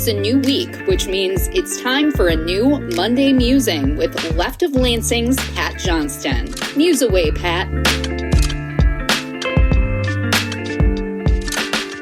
It's a new week, which means it's time for a new Monday Musing with Left of Lansing's Pat Johnston. Muse away, Pat.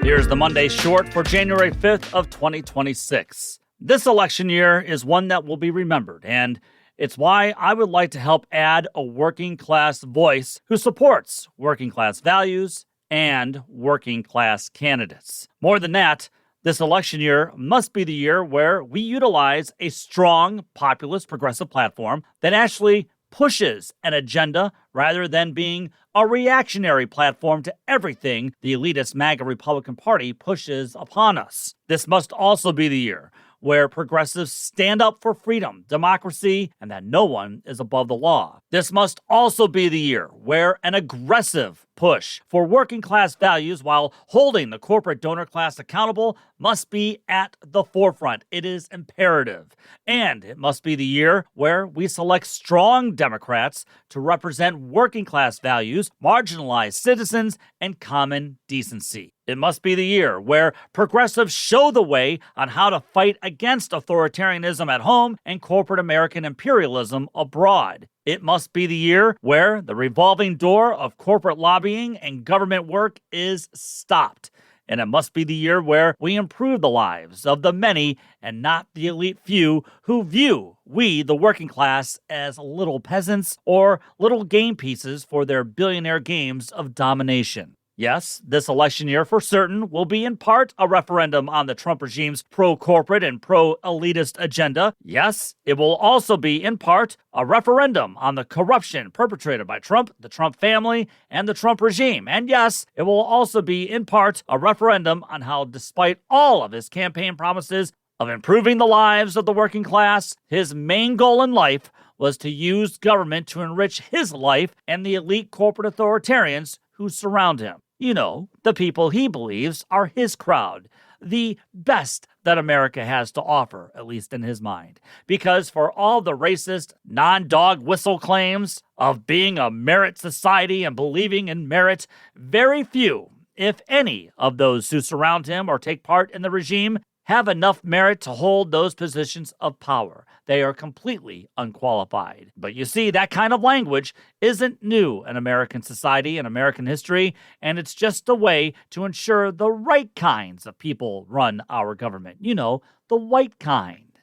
Here's the Monday short for January 5th of 2026. This election year is one that will be remembered, and it's why I would like to help add a working class voice who supports working class values and working class candidates. More than that, this election year must be the year where we utilize a strong populist-progressive platform that actually pushes an agenda rather than being a reactionary platform to everything the elitist MAGA Republican Party pushes upon us. This must also be the year where progressives stand up for freedom, democracy, and that no one is above the law. This must also be the year where an aggressive push for working class values while holding the corporate donor class accountable must be at the forefront. It is imperative. And it must be the year where we select strong Democrats to represent working class values, marginalized citizens, and common decency. It must be the year where progressives show the way on how to fight against authoritarianism at home and corporate American imperialism abroad. It must be the year where the revolving door of corporate lobbying and government work is stopped. And it must be the year where we improve the lives of the many and not the elite few who view we, the working class, as little peasants or little game pieces for their billionaire games of domination. Yes, this election year for certain will be in part a referendum on the Trump regime's pro-corporate and pro-elitist agenda. Yes, it will also be in part a referendum on the corruption perpetrated by Trump, the Trump family, and the Trump regime. And yes, it will also be in part a referendum on how, despite all of his campaign promises of improving the lives of the working class, his main goal in life was to use government to enrich his life and the elite corporate authoritarians who surround him. You know, the people he believes are his crowd, the best that America has to offer, at least in his mind. Because for all the racist, non-dog whistle claims of being a merit society and believing in merit, very few, if any, of those who surround him or take part in the regime have enough merit to hold those positions of power. They are completely unqualified. But you see, that kind of language isn't new in American society and American history, and it's just a way to ensure the right kinds of people run our government. You know, the white kind.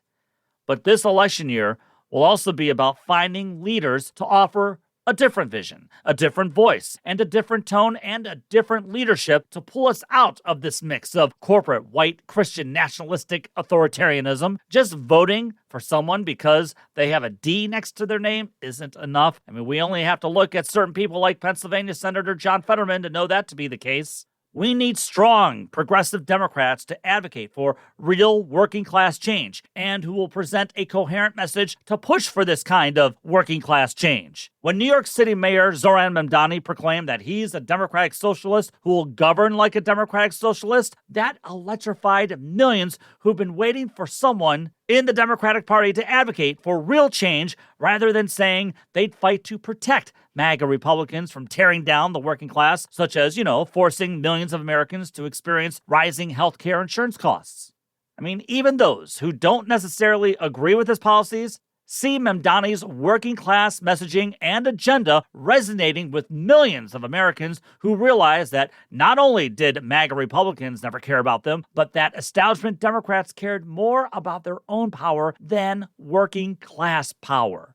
But this election year will also be about finding leaders to offer a different vision, a different voice, and a different tone, and a different leadership to pull us out of this mix of corporate, white, Christian, nationalistic authoritarianism. Just voting for someone because they have a D next to their name isn't enough. I mean, we only have to look at certain people like Pennsylvania Senator John Fetterman to know that to be the case. We need strong, progressive Democrats to advocate for real working class change and who will present a coherent message to push for this kind of working class change. When New York City Mayor Zohran Mamdani proclaimed that he's a democratic socialist who will govern like a democratic socialist, that electrified millions who've been waiting for someone in the Democratic Party to advocate for real change rather than saying they'd fight to protect MAGA Republicans from tearing down the working class, such as, forcing millions of Americans to experience rising healthcare insurance costs. I mean, even those who don't necessarily agree with his policies see Mamdani's working class messaging and agenda resonating with millions of Americans who realize that not only did MAGA Republicans never care about them, but that establishment Democrats cared more about their own power than working class power.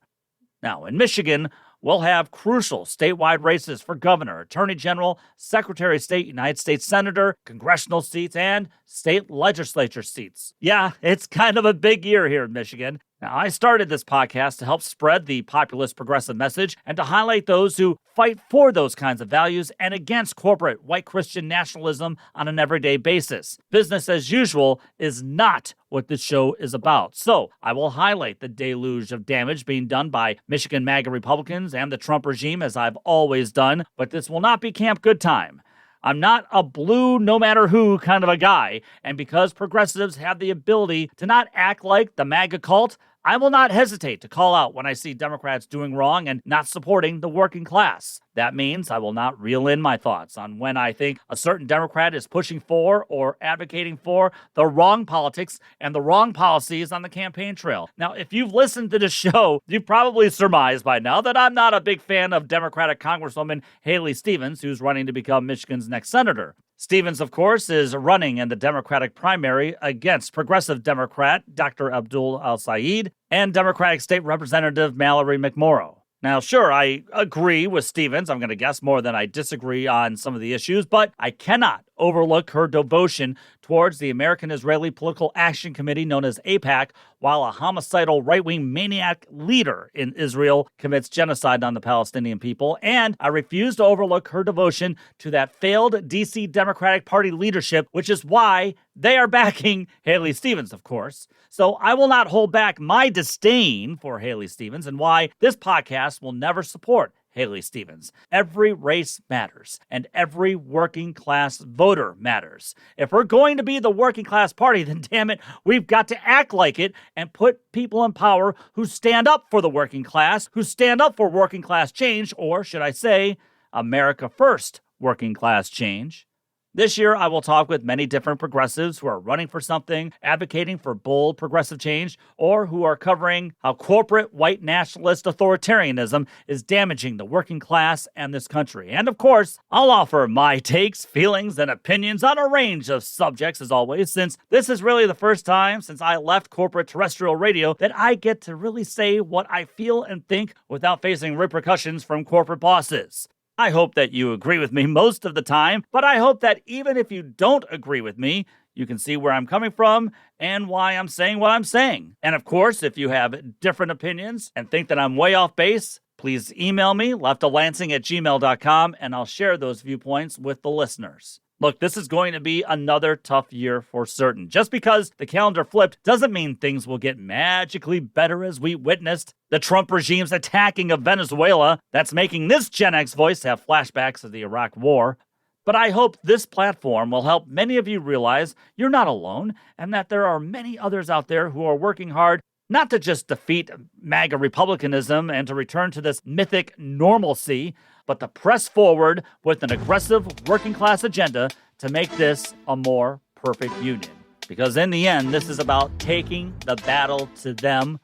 Now, in Michigan, we'll have crucial statewide races for governor, attorney general, secretary of state, United States senator, congressional seats, and state legislature seats. Yeah, it's kind of a big year here in Michigan. Now, I started this podcast to help spread the populist-progressive message and to highlight those who fight for those kinds of values and against corporate white Christian nationalism on an everyday basis. Business as usual is not what this show is about. So I will highlight the deluge of damage being done by Michigan MAGA Republicans and the Trump regime, as I've always done, but this will not be Camp Good Time. I'm not a blue no matter who kind of a guy, and because progressives have the ability to not act like the MAGA cult, I will not hesitate to call out when I see Democrats doing wrong and not supporting the working class. That means I will not reel in my thoughts on when I think a certain Democrat is pushing for or advocating for the wrong politics and the wrong policies on the campaign trail. Now, if you've listened to the show, you've probably surmised by now that I'm not a big fan of Democratic Congresswoman Haley Stevens, who's running to become Michigan's next senator. Stevens, of course, is running in the Democratic primary against progressive Democrat Dr. Abdul Al-Sayed and Democratic State Representative Mallory McMorrow. Now, sure, I agree with Stevens, I'm going to guess more than I disagree on some of the issues, but I cannot overlook her devotion towards the American-Israeli Political Action Committee, known as AIPAC, while a homicidal right-wing maniac leader in Israel commits genocide on the Palestinian people. And I refuse to overlook her devotion to that failed D.C. Democratic Party leadership, which is why they are backing Haley Stevens, of course. So I will not hold back my disdain for Haley Stevens and why this podcast will never support Haley Stevens. Every race matters, and every working class voter matters. If we're going to be the working class party, then damn it, we've got to act like it and put people in power who stand up for the working class, who stand up for working class change, or should I say, America First working class change. This year, I will talk with many different progressives who are running for something, advocating for bold progressive change, or who are covering how corporate white nationalist authoritarianism is damaging the working class and this country. And of course, I'll offer my takes, feelings, and opinions on a range of subjects as always, since this is really the first time since I left corporate terrestrial radio that I get to really say what I feel and think without facing repercussions from corporate bosses. I hope that you agree with me most of the time, but I hope that even if you don't agree with me, you can see where I'm coming from and why I'm saying what I'm saying. And of course, if you have different opinions and think that I'm way off base, please email me, leftoflansing@gmail.com, and I'll share those viewpoints with the listeners. Look, this is going to be another tough year for certain. Just because the calendar flipped doesn't mean things will get magically better, as we witnessed the Trump regime's attacking of Venezuela. That's making this Gen X voice have flashbacks of the Iraq War. But I hope this platform will help many of you realize you're not alone and that there are many others out there who are working hard not to just defeat MAGA republicanism and to return to this mythic normalcy, but to press forward with an aggressive working class agenda to make this a more perfect union. Because in the end, this is about taking the battle to them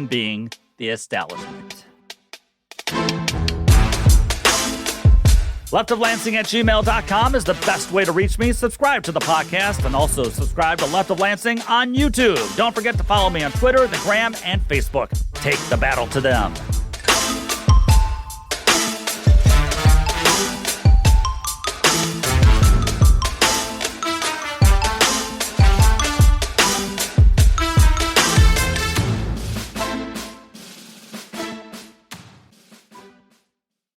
being the establishment. leftoflansing@gmail.com is the best way to reach me. Subscribe to the podcast and also subscribe to Left of Lansing on YouTube. Don't forget to follow me on Twitter, the Gram, and Facebook. Take the battle to them.